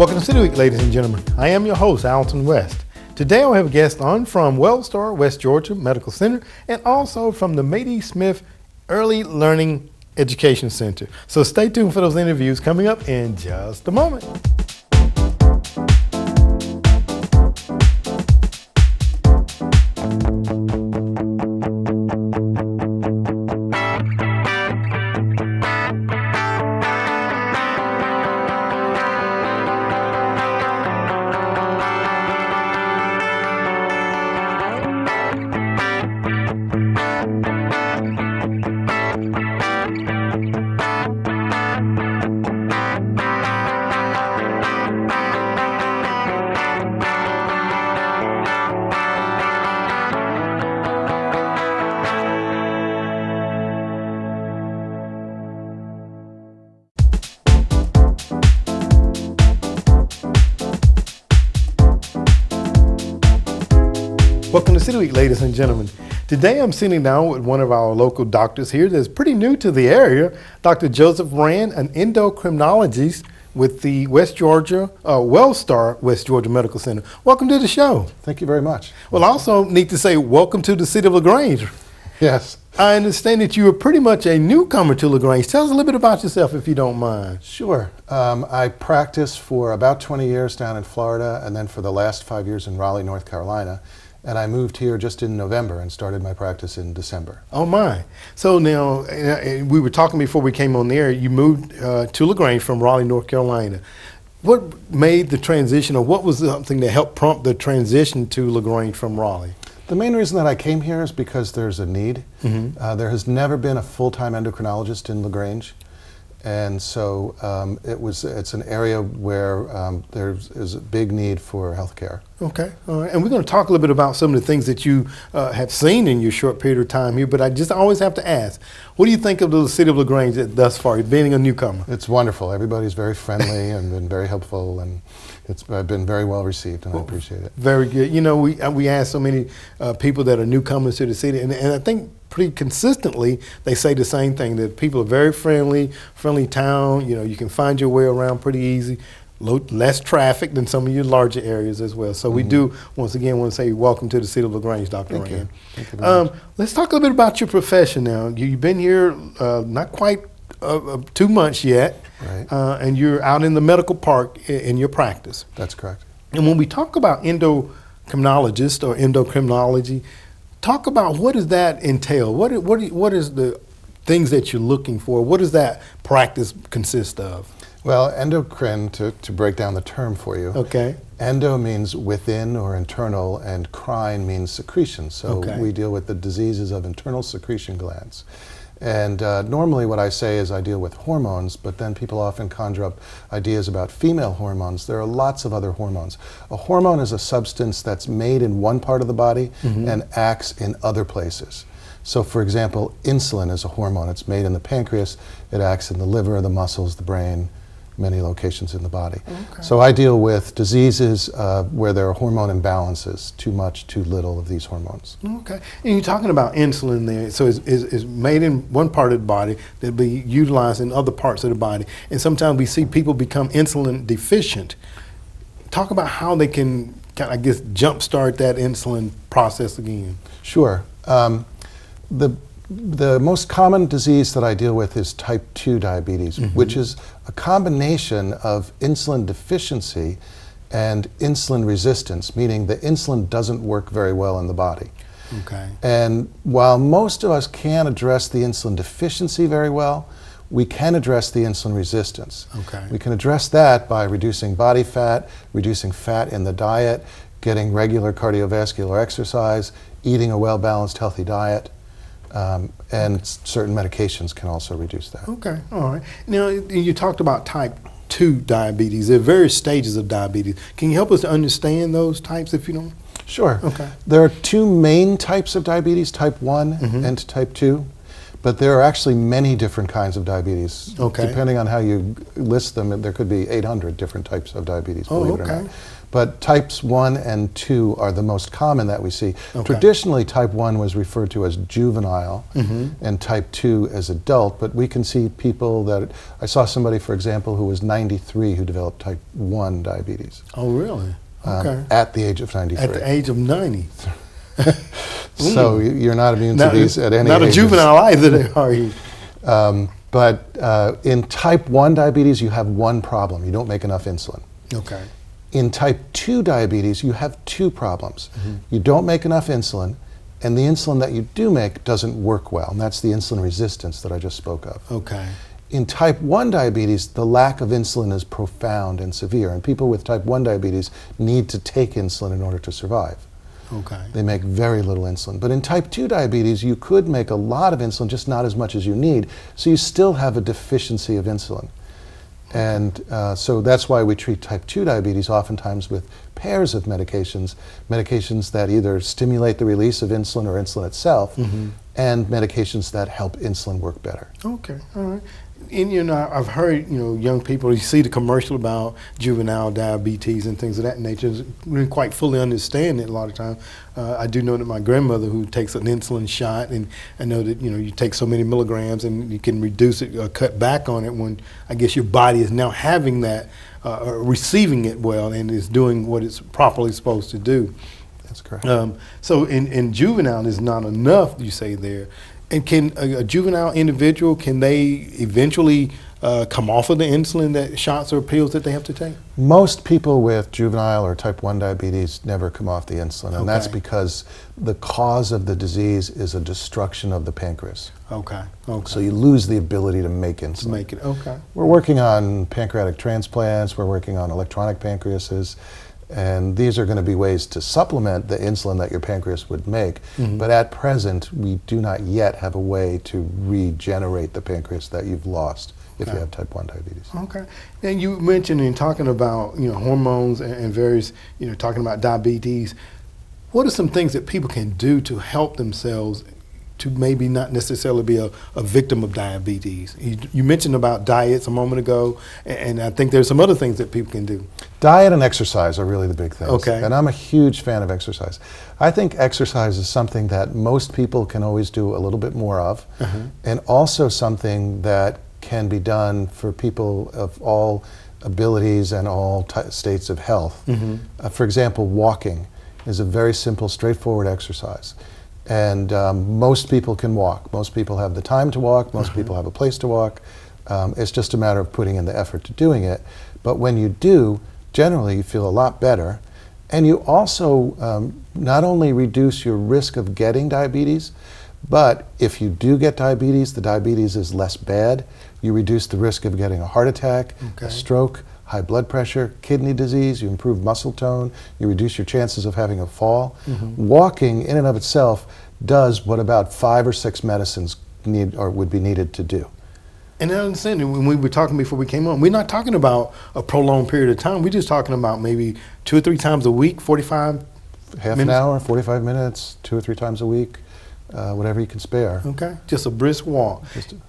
Welcome to City Week, ladies and gentlemen. I am your host, Alton West. Today I have a guest on from Wellstar, West Georgia Medical Center, and also from the Mady Smith Early Learning Education Center. So stay tuned for those interviews coming up in just a moment. Welcome to City Week, ladies and gentlemen. Today I'm sitting down with one of our local doctors here that's pretty new to the area, Dr. Joseph Rand, an endocrinologist with the Wellstar West Georgia Medical Center. Welcome to the show. Thank you very much. Well, I also need to say welcome to the City of LaGrange. Yes. I understand that you are pretty much a newcomer to LaGrange. Tell us a little bit about yourself if you don't mind. Sure. I practiced for about 20 years down in Florida and then for the last 5 years in Raleigh, North Carolina. And I moved here just in November and started my practice in December. Oh my. So now, we were talking before we came on the air, you moved to LaGrange from Raleigh, North Carolina. What made the transition, or what was something that helped prompt the transition to LaGrange from Raleigh? The main reason that I came here is because there's a need. Mm-hmm. There has never been a full-time endocrinologist in LaGrange. And so it's an area where there is a big need for health care. Okay, all right. And we're going to talk a little bit about some of the things that you have seen in your short period of time here, but I just always have to ask, what do you think of the City of LaGrange thus far, being a newcomer? It's wonderful. Everybody's very friendly and been very helpful, and it's been very well received, and I appreciate it. Very good. You know, we ask so many people that are newcomers to the city, and I think pretty consistently they say the same thing, that people are very friendly town. You know, you can find your way around pretty easy. Less traffic than some of your larger areas as well. So we do, once again, want to say welcome to the City of LaGrange, Dr. Rand. Thank you very much. Let's talk a little bit about your profession now. You've been here not quite 2 months yet, Right. And you're out in the medical park in your practice. That's correct. And when we talk about endocrinologist or endocrinology, talk about what does that entail? What is the things that you're looking for? What does that practice consist of? Well, endocrine, to break down the term for you, Okay. endo means within or internal, and crine means secretion. So Okay. we deal with the diseases of internal secretion glands. And normally what I say is I deal with hormones, but then people often conjure up ideas about female hormones. There are lots of other hormones. A hormone is a substance that's made in one part of the body and acts in other places. So for example, insulin is a hormone. It's made in the pancreas. It acts in the liver, the muscles, the brain, many locations in the body. Okay. So I deal with diseases where there are hormone imbalances, too much, too little of these hormones. Okay. And you're talking about insulin there. So it's made in one part of the body that be utilized in other parts of the body. And sometimes we see people become insulin deficient. Talk about how they can, I guess, jumpstart that insulin process again. Sure. The most common disease that I deal with is type 2 diabetes, which is a combination of insulin deficiency and insulin resistance, meaning the insulin doesn't work very well in the body. Okay. And while most of us can't address the insulin deficiency very well, we can address the insulin resistance. Okay. We can address that by reducing body fat, reducing fat in the diet, getting regular cardiovascular exercise, eating a well-balanced, healthy diet. And certain medications can also reduce that. Okay, all right. Now, you talked about type 2 diabetes. There are various stages of diabetes. Can you help us to understand those types if you don't? Sure. Okay. There are two main types of diabetes, type 1 and type 2. But there are actually many different kinds of diabetes. Okay. Depending on how you list them, there could be 800 different types of diabetes, believe it or not. But types 1 and 2 are the most common that we see. Okay. Traditionally, type 1 was referred to as juvenile and type 2 as adult, but we can see people that, I saw somebody, for example, who was 93 who developed type 1 diabetes. Oh, really? Okay. At the age of 93. At the age of 90. So you're not immune to these at any age. Not a juvenile either, are you? But in type 1 diabetes, you have one problem. You don't make enough insulin. Okay. In type 2 diabetes, you have two problems. You don't make enough insulin, and the insulin that you do make doesn't work well, and that's the insulin resistance that I just spoke of. Okay. In type 1 diabetes, the lack of insulin is profound and severe, and people with type 1 diabetes need to take insulin in order to survive. Okay. They make very little insulin. But in type 2 diabetes, you could make a lot of insulin, just not as much as you need, so you still have a deficiency of insulin. And so that's why we treat type 2 diabetes oftentimes with pairs of medications that either stimulate the release of insulin or insulin itself, and medications that help insulin work better. Okay, all right. And I've heard, young people, you see the commercial about juvenile diabetes and things of that nature, didn't quite fully understand it a lot of times. I do know that my grandmother, who takes an insulin shot, and I know that, you take so many milligrams and you can reduce it or cut back on it when I guess your body is now having that, receiving it well and is doing what it's properly supposed to do. That's correct. So in juvenile is not enough, you say there. And can a juvenile individual, can they eventually come off of the insulin, that shots or pills that they have to take? Most people with juvenile or type 1 diabetes never come off the insulin, and that's Okay. because the cause of the disease is a destruction of the pancreas. Okay, okay. So you lose the ability to make insulin. To make it, okay. We're working on pancreatic transplants, we're working on electronic pancreases, and these are going to be ways to supplement the insulin that your pancreas would make. But at present, we do not yet have a way to regenerate the pancreas that you've lost if you have type 1 diabetes. Okay. And you mentioned in talking about, hormones and various, talking about diabetes, what are some things that people can do to help themselves to maybe not necessarily be a victim of diabetes? You mentioned about diets a moment ago, and I think there's some other things that people can do. Diet and exercise are really the big things. Okay. And I'm a huge fan of exercise. I think exercise is something that most people can always do a little bit more of, and also something that can be done for people of all abilities and all states of health. For example, walking is a very simple, straightforward exercise. And most people can walk. Most people have the time to walk. Most people have a place to walk. It's just a matter of putting in the effort to doing it. But when you do, generally you feel a lot better. And you also not only reduce your risk of getting diabetes, but if you do get diabetes, the diabetes is less bad. You reduce the risk of getting a heart attack, a stroke, high blood pressure, kidney disease, you improve muscle tone, you reduce your chances of having a fall. Walking in and of itself does what about 5 or 6 medicines need or would be needed to do. And I understand that when we were talking before we came on, we're not talking about a prolonged period of time. We're just talking about maybe 2 or 3 times a week, 45 Half minutes? an hour, 45 minutes, 2 or 3 times a week, whatever you can spare. Okay, just a brisk walk.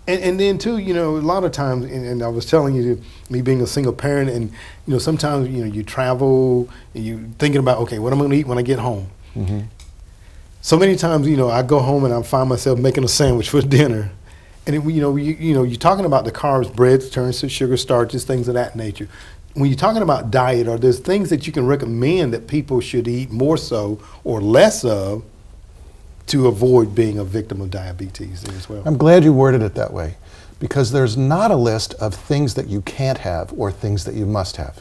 And then too, a lot of times, and I was telling you, me being a single parent, and sometimes you travel, and you're thinking about, okay, what am I going to eat when I get home? So many times, I go home and I find myself making a sandwich for dinner, and it, you're talking about the carbs, breads, turns to sugar, starches, things of that nature. When you're talking about diet, are there things that you can recommend that people should eat more so or less of to avoid being a victim of diabetes as well? I'm glad you worded it that way, because there's not a list of things that you can't have or things that you must have.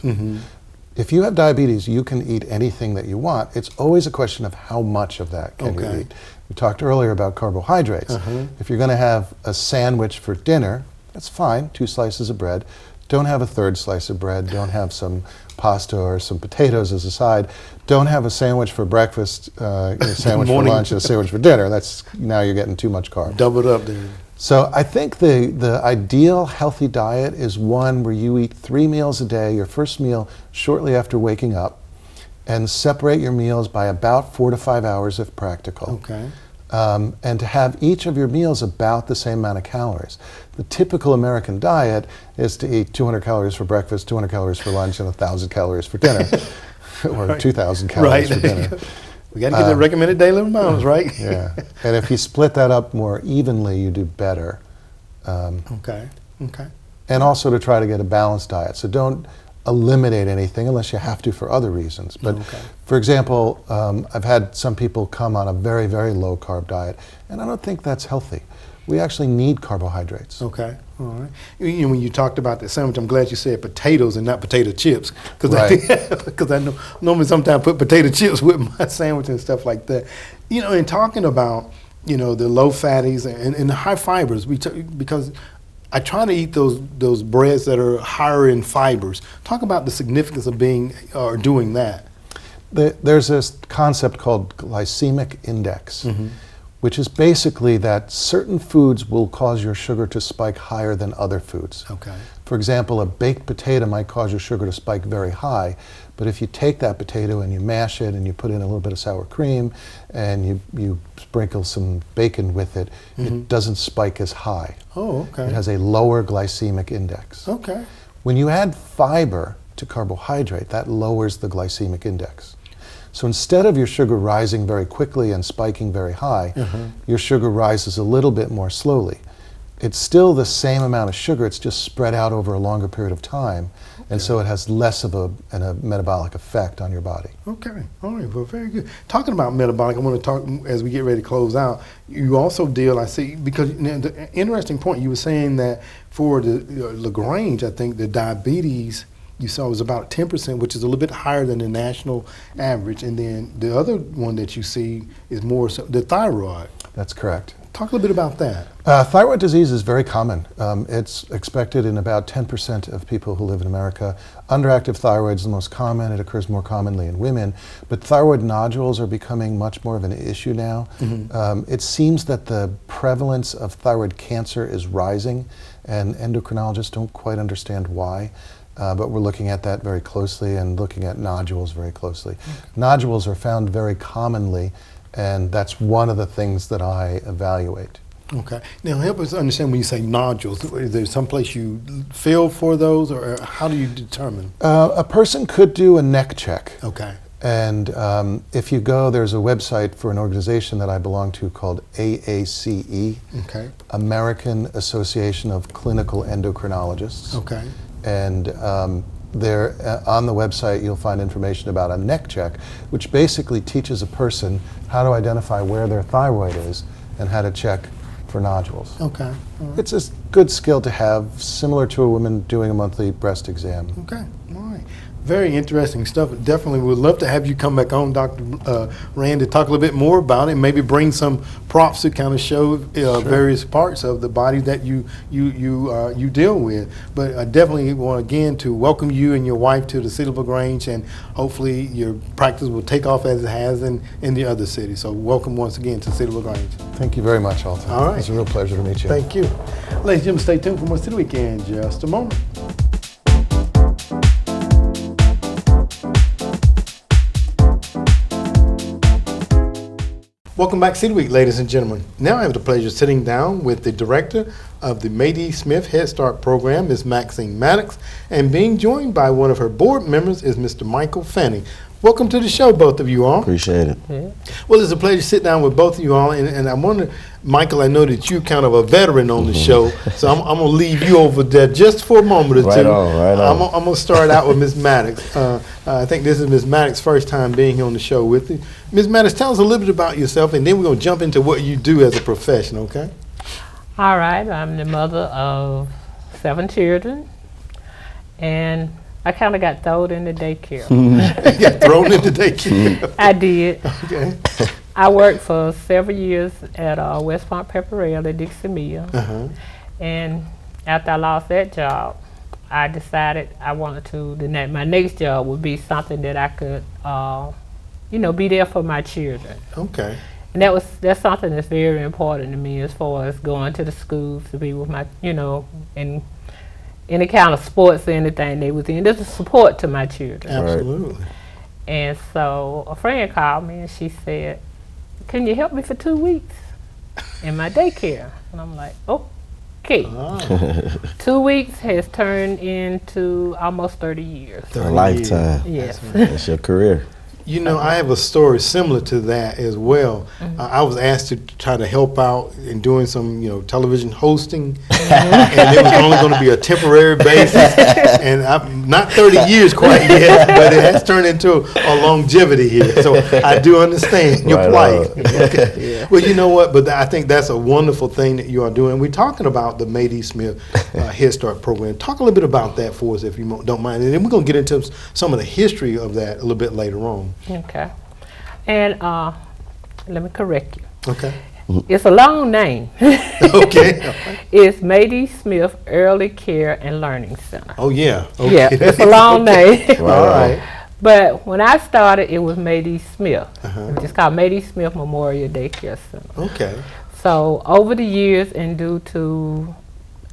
If you have diabetes, you can eat anything that you want. It's always a question of how much of that can you eat. We talked earlier about carbohydrates. If you're going to have a sandwich for dinner, that's fine, 2 slices of bread. Don't have a 3rd slice of bread. Don't have some pasta or some potatoes as a side. Don't have a sandwich for breakfast, a sandwich for lunch, and a sandwich for dinner. That's, now you're getting too much carbs. Double it up there. So I think the ideal healthy diet is one where you eat 3 meals a day, your first meal shortly after waking up, and separate your meals by about 4 to 5 hours if practical. Okay. And to have each of your meals about the same amount of calories. The typical American diet is to eat 200 calories for breakfast, 200 calories for lunch, and 1,000 calories for dinner. or Right. 2,000 calories Right. for dinner. We got to get the recommended daily amounts, right? Yeah, and if you split that up more evenly, you do better. Okay. Okay. And also to try to get a balanced diet. So don't eliminate anything unless you have to for other reasons. But Okay. for example, I've had some people come on a very, very low carb diet, and I don't think that's healthy. We actually need carbohydrates. Okay. All right. You know, when you talked about the sandwich, I'm glad you said potatoes and not potato chips, because Right. I know normally sometimes put potato chips with my sandwich and stuff like that. You know, and talking about, you know, the low fatties and the high fibers, because I try to eat those breads that are higher in fibers. Talk about the significance of being or doing that. There's this concept called glycemic index, which is basically that certain foods will cause your sugar to spike higher than other foods. Okay. For example, a baked potato might cause your sugar to spike very high, but if you take that potato and you mash it and you put in a little bit of sour cream and you sprinkle some bacon with it, it doesn't spike as high. Oh, okay. It has a lower glycemic index. Okay. When you add fiber to carbohydrate, that lowers the glycemic index. So instead of your sugar rising very quickly and spiking very high, your sugar rises a little bit more slowly. It's still the same amount of sugar, it's just spread out over a longer period of time, and so it has less of a metabolic effect on your body. Okay, all right, well, very good. Talking about metabolic, I want to talk as we get ready to close out. You also deal, I see, because the interesting point, you were saying that for the LaGrange, I think the diabetes you saw was about 10%, which is a little bit higher than the national average, and then the other one that you see is more so the thyroid. That's correct. Talk a little bit about that. Thyroid disease is very common. It's expected in about 10% of people who live in America. Underactive thyroid is the most common. It occurs more commonly in women. But thyroid nodules are becoming much more of an issue now. It seems that the prevalence of thyroid cancer is rising, and endocrinologists don't quite understand why. But we're looking at that very closely and looking at nodules very closely. Nodules are found very commonly, and that's one of the things that I evaluate. Okay. Now help us understand when you say nodules. Is there some place you feel for those, or how do you determine? A person could do a neck check. Okay. And if you go, there's a website for an organization that I belong to called AACE, Okay. American Association of Clinical Endocrinologists. Okay. And there on the website you'll find information about a neck check, which basically teaches a person how to identify where their thyroid is and how to check for nodules. Okay. All right. It's a good skill to have, similar to a woman doing a monthly breast exam. Okay. All right. Very interesting stuff. Definitely would love to have you come back on, Dr. Rand, to talk a little bit more about it, and maybe bring some props to kind of show various parts of the body that you deal with. But I definitely want again to welcome you and your wife to the City of LaGrange, and hopefully your practice will take off as it has in the other cities. So welcome once again to the City of LaGrange. Thank you very much, Alton. All right. It's a real pleasure to meet you. Thank you. Ladies and gentlemen, stay tuned for more City Week in just a moment. Welcome back, City Week, ladies and gentlemen. Now I have the pleasure of sitting down with the director of the May Smith Head Start program, Ms. Maxine Maddox, and being joined by one of her board members is Mr. Michael Fanning. Welcome to the show, both of you all. Appreciate it. Well, it's a pleasure to sit down with both of you all, and I wonder, Michael, I know that you're kind of a veteran on the show, so I'm going to leave you over there just for a moment or two. Right on. I'm going to start out with Ms. Maddox. I think this is Ms. Maddox's first time being here on the show with you. Ms. Maddox, tell us a little bit about yourself, and then we're going to jump into what you do as a profession, okay? All right, I'm the mother of 7 children, and I kind of got thrown into daycare. You got thrown into daycare. I did. Okay. I worked for several years at West Point Pepperell at Dixie Mill. And after I lost that job, I decided I wanted to, my next job would be something that I could, be there for my children. Okay. And that's something that's very important to me as far as going to the schools to be with my, and any kind of sports or anything they was in. There's a support to my children. Absolutely. And so a friend called me and she said, "Can you help me for 2 weeks in my daycare?" And I'm like, "Oh, Key. Ah, 2 weeks has turned into almost 30 years. 30 A lifetime. Yes. That's your career. You know, I have a story similar to that as well. I was asked to try to help out in doing some, television hosting, and it was only going to be a temporary basis. And I'm not 30 years quite yet, but it has turned into a longevity here. So I do understand your Right plight. Yeah. Well, you know what? But I think that's a wonderful thing that you are doing. We're talking about the May D. Smith Head Start program. Talk a little bit about that for us, if you don't mind. And then we're going to get into some of the history of that a little bit later on. Okay. And let me correct you. Okay. It's a long name. Okay. It's May D. Smith Early Care and Learning Center. Oh, yeah. Okay. Yeah, it's a long name. All right. But when I started, it was May D. Smith. Uh-huh. It was just called May D. Smith Memorial Daycare Center. Okay. So over the years, and due to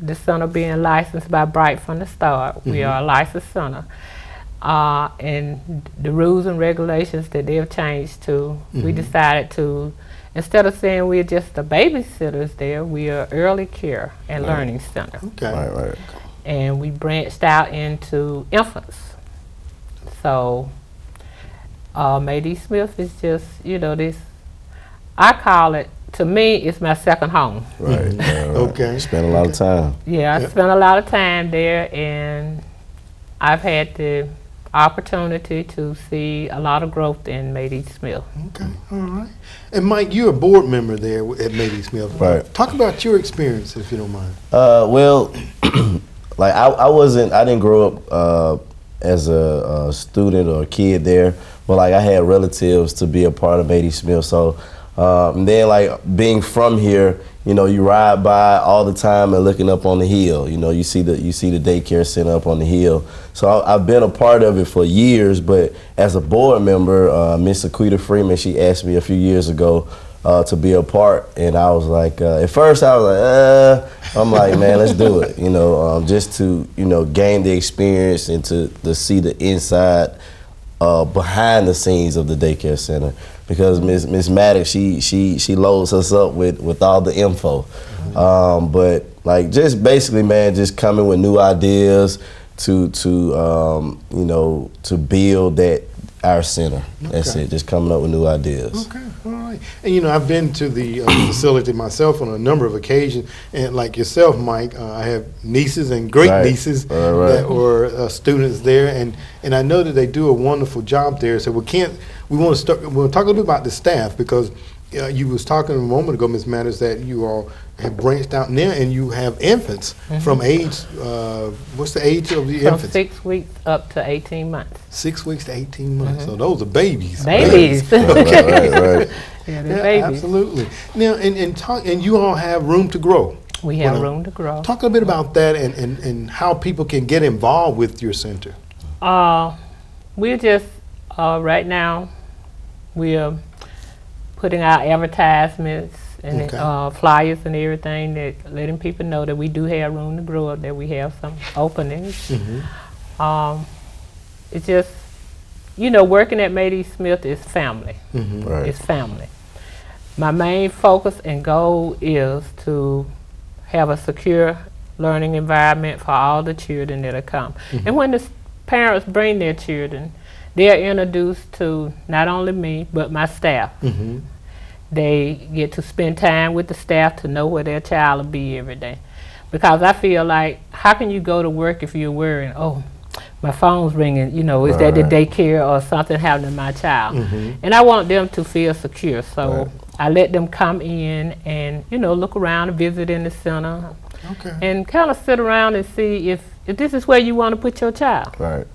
the center being licensed by Bright from the start, we are a licensed center. And the rules and regulations that they've changed to, we decided to, instead of saying we're just the babysitters there, we are early care and learning center. Okay. Right. And we branched out into infants. So May D. Smith is just, this, I call it, to me, it's my second home. Right. Okay. Spent a lot of time. Yeah, I spent a lot of time there, and I've had the opportunity to see a lot of growth in May D. Smith. Okay. All right. And Mike, you're a board member there at May D. Smith. Right. Talk about your experience, if you don't mind. Well, like I didn't grow up as a student or a kid there, but like I had relatives to be a part of May D. Smith. So then like being from here, you ride by all the time and looking up on the hill. You see the daycare center up on the hill. So I've been a part of it for years. But as a board member, Miss Aquita Freeman, she asked me a few years ago to be a part, and I was like, at first I was like, I'm like, man, let's do it. Just to gain the experience and to see the inside, behind the scenes of the daycare center. Because Miss Maddox, she loads us up with all the info. But like just basically, man, just coming with new ideas to build that our center. That's it. Just coming up with new ideas. Okay, all right. And I've been to the facility myself on a number of occasions, and like yourself, Mike, I have nieces and great nieces that were students there, and I know that they do a wonderful job there. So we'll talk a little bit about the staff, because you was talking a moment ago, Ms. Matters, that you all have branched out now, and you have infants from age, what's the age of the infants? From 6 weeks up to 18 months. 6 weeks to 18 months. So those are babies. Babies. Right. Yeah, they're Yeah, babies. absolutely. Now, and you all have room to grow. We have room to grow. Talk a little bit about that and how people can get involved with your center. We're just, right now, we're putting out advertisements and flyers and everything, that letting people know that we do have room to grow up, that we have some openings. It's just, working at May D. Smith is family. Right. It's family. My main focus and goal is to have a secure learning environment for all the children that are come. And when the parents bring their children, they're introduced to not only me, but my staff. They get to spend time with the staff to know where their child will be every day. Because I feel like, how can you go to work if you're worrying, oh, my phone's ringing, is that the daycare or something happening to my child? And I want them to feel secure. So I let them come in and, look around and visit in the center. Okay. And kind of sit around and see if this is where you want to put your child. Right.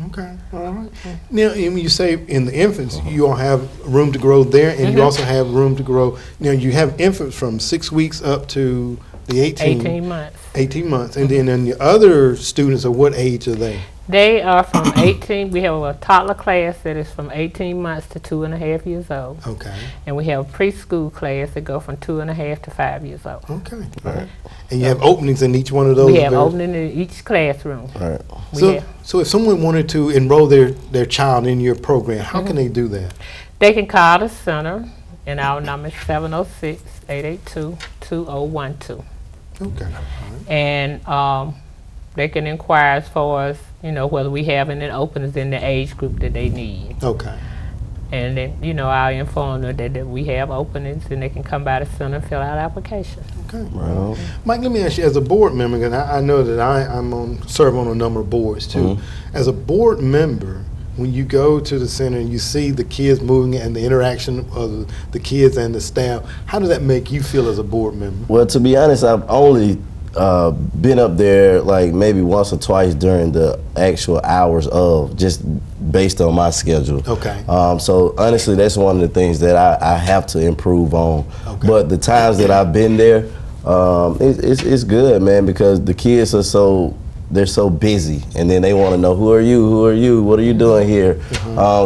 Okay, all right. Now, when you say in the infants, you all have room to grow there, and you also have room to grow. Now, you have infants from 6 weeks up to the 18 months. 18 months. And then the other students, are what age are they? They are from 18. We have a toddler class that is from 18 months to 2.5 years old. Okay. And we have a preschool class that go from 2.5 to 5 years old. Okay. All right. And you have openings in each one of those? We have opening in each classroom. Right. So if someone wanted to enroll their child in your program, how can they do that? They can call the center, and our number is 706-882-2012. Okay. And they can inquire as far as, whether we have any openings in the age group that they need. Okay. And then, I'll inform them that we have openings and they can come by the center and fill out applications. Okay. Well, Mike, let me ask you, as a board member, and I know that I'm serve on a number of boards too. As a board member, when you go to the center and you see the kids moving and the interaction of the kids and the staff, how does that make you feel as a board member? well, to be honest, I've only been up there like maybe once or twice during the actual hours of, just based on my schedule. Okay. So honestly, that's one of the things that I have to improve on. Okay. But the times that I've been there, it's good, man, because the kids are they're so busy, and then they want to know, who are you, what are you doing here?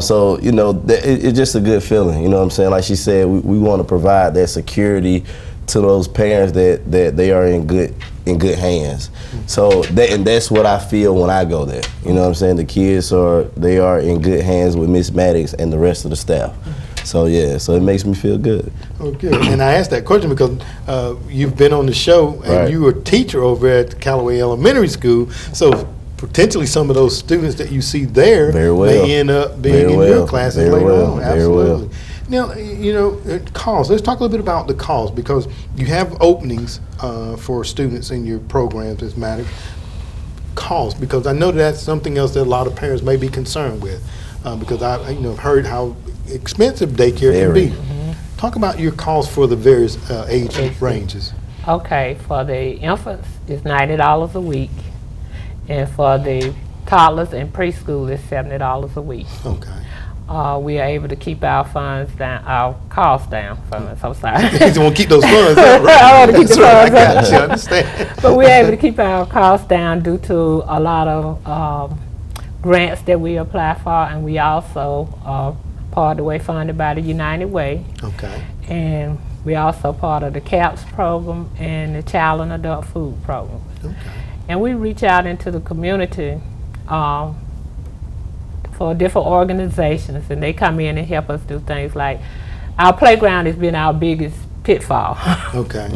So it's just a good feeling, you know what I'm saying? Like she said, we want to provide that security to those parents that they are in good hands. So that's what I feel when I go there. You know what I'm saying? The kids are in good hands with Miss Maddox and the rest of the staff. So yeah, so it makes me feel good. Okay. And I asked that question because you've been on the show and Right. you were a teacher over at Callaway Elementary School. So potentially some of those students that you see there Very well. may end up being Very in well. your classes Very later well. on. Very well. Absolutely. Now, costs. Let's talk a little bit about the cost, because you have openings for students in your programs, as Maddox. Cost, because I know that's something else that a lot of parents may be concerned with, because I've heard how expensive daycare can Very. be. Talk about your costs for the various age ranges. Okay, for the infants, it's $90 a week. And for the toddlers and preschool, it's $70 a week. Okay. We are able to keep our funds down, our costs down from us. I'm sorry. You want to keep those funds up, right? I want to keep the That's right, funds I up. got you, I understand. But we're able to keep our costs down due to a lot of grants that we apply for, and we also are part of the way funded by the United Way. Okay. And we also part of the CAPS program and the Child and Adult Food program. Okay. And we reach out into the community for different organizations, and they come in and help us do things like, our playground has been our biggest pitfall. Okay.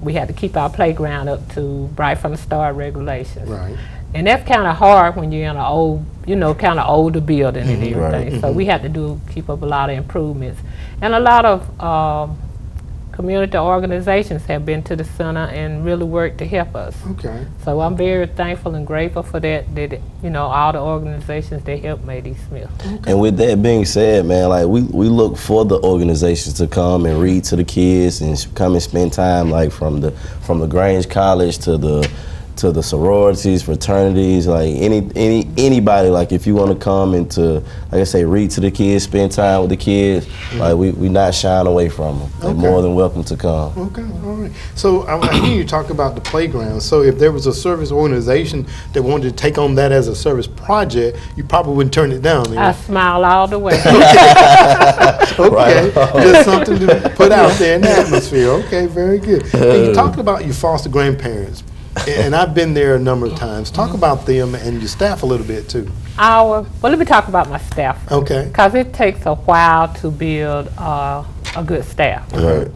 We had to keep our playground up to right from the start regulations. Right. And that's kind of hard when you're in an old, kind of older building and everything. Right. So we had to keep up a lot of improvements. And a lot of community organizations have been to the center and really worked to help us. Okay. So I'm very thankful and grateful for that, all the organizations that helped Maddy Smith. And with that being said, man, like we look for the organizations to come and read to the kids and come and spend time, like from the Grange College to the sororities, fraternities, like anybody, like if you want to come and to, like I say, read to the kids, spend time with the kids, like we not shying away from them. They're more than welcome to come. Okay, all right. So I hear you talk about the playground. So if there was a service organization that wanted to take on that as a service project, you probably wouldn't turn it down. I smile all the way. Okay, just something to put out there in the atmosphere. Okay, very good. And you talked about your foster grandparents, and I've been there a number of times. Talk about them and your staff a little bit too. Well, let me talk about my staff. Okay. Because it takes a while to build a good staff. Right.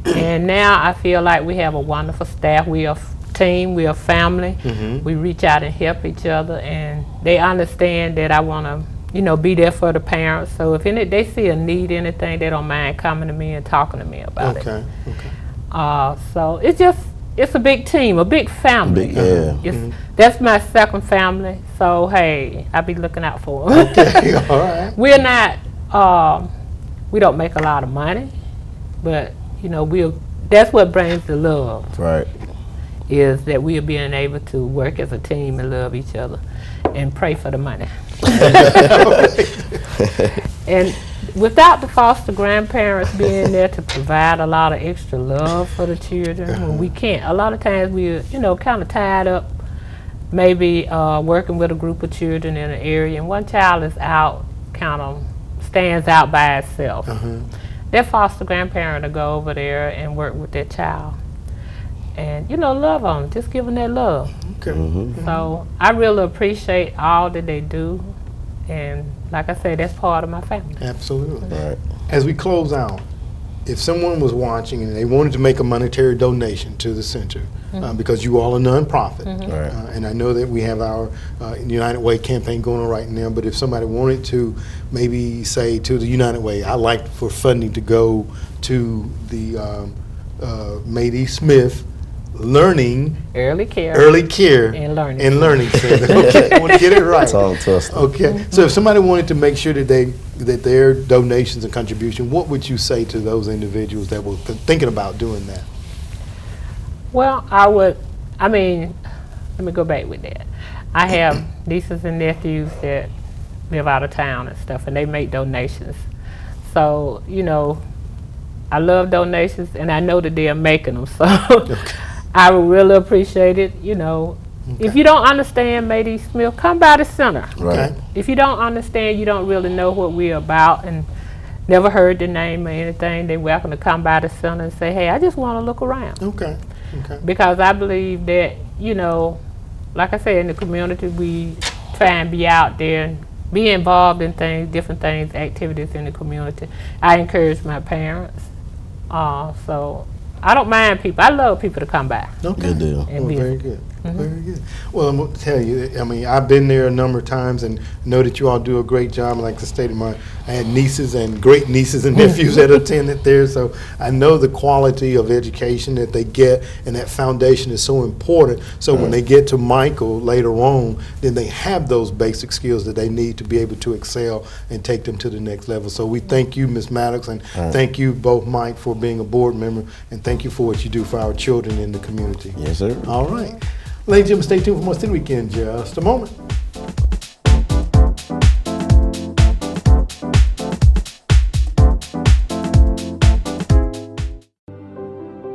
And now I feel like we have a wonderful staff. We are a team, we are family. We reach out and help each other, and they understand that I want to, be there for the parents. So if they see a need, anything, they don't mind coming to me and talking to me about it. Okay. Okay. So it's a big team, a big family. That's my second family. So hey, I be looking out for them. Okay. All right. We're not. We don't make a lot of money, but that's what brings the love. Right. Is that we are being able to work as a team and love each other, and pray for the money. And without the foster grandparents being there to provide a lot of extra love for the children, when we can't, a lot of times we're, kind of tied up, maybe working with a group of children in an area, and one child is out, kind of stands out by itself. Their foster grandparent will go over there and work with their child. And, love on them, just give them that love. Okay. So I really appreciate all that they do. And like I said, that's part of my family. Absolutely. Right. As we close out, if someone was watching and they wanted to make a monetary donation to the center, because you all are a nonprofit, Right. and I know that we have our United Way campaign going on right now, but if somebody wanted to maybe say to the United Way, I'd like for funding to go to the Mady Smith Learning Early care. and Learning Center. Okay, I want to get it right. Tongue twister. Okay, so if somebody wanted to make sure that their donations and contribution, what would you say to those individuals that were thinking about doing that? Well, let me go back with that. I have nieces and nephews that live out of town and stuff, and they make donations. So, I love donations, and I know that they're making them. So I would really appreciate it. If you don't understand Mady Smith, come by the center. Right. If you don't understand, you don't really know what we're about and never heard the name or anything, they're welcome to come by the center and say, hey, I just want to look around. Okay. Because I believe that, like I said, in the community, we try and be out there and be involved in things, different things, activities in the community. I encourage my parents. So I don't mind people. I love people to come by. Okay. Good deal. And Well, visit. very good. Very good. Well, I'm going to tell you, I've been there a number of times and know that you all do a great job. Like I stated, I had nieces and great nieces and nephews that attended there, so I know the quality of education that they get, and that foundation is so important. So when they get to Michael later on, then they have those basic skills that they need to be able to excel and take them to the next level. So we thank you, Ms. Maddox, and thank you both, Mike, for being a board member, and thank you for what you do for our children in the community. Yes, sir. All right. Ladies and gentlemen, stay tuned for more City Weekend in just a moment.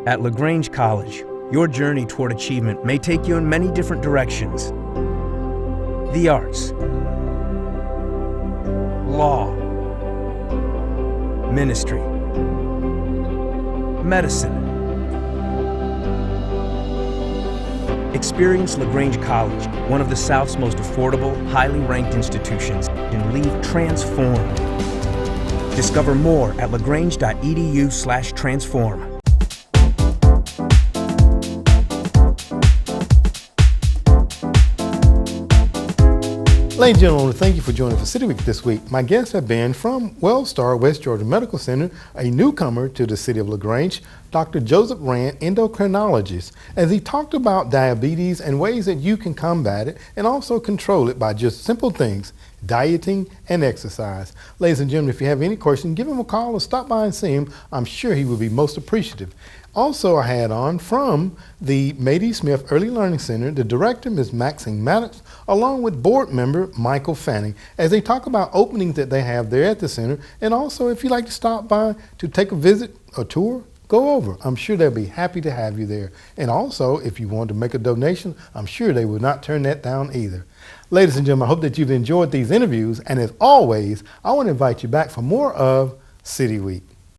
At LaGrange College, your journey toward achievement may take you in many different directions. The arts, law, ministry, medicine. Experience LaGrange College, one of the South's most affordable, highly ranked institutions, and leave transformed. Discover more at lagrange.edu/transform. Ladies and gentlemen, thank you for joining for City Week this week. My guests have been from WellStar West Georgia Medical Center, a newcomer to the City of LaGrange, Dr. Joseph Rand, endocrinologist, as he talked about diabetes and ways that you can combat it and also control it by just simple things, dieting and exercise. Ladies and gentlemen, if you have any questions, give him a call or stop by and see him. I'm sure he will be most appreciative. Also, I had on from the Mady Smith Early Learning Center, the director, Ms. Maxine Maddox, along with board member Michael Fanning, as they talk about openings that they have there at the center. And also, if you'd like to stop by to take a visit or tour, go over. I'm sure they'll be happy to have you there. And also, if you want to make a donation, I'm sure they will not turn that down either. Ladies and gentlemen, I hope that you've enjoyed these interviews. And as always, I want to invite you back for more of City Week.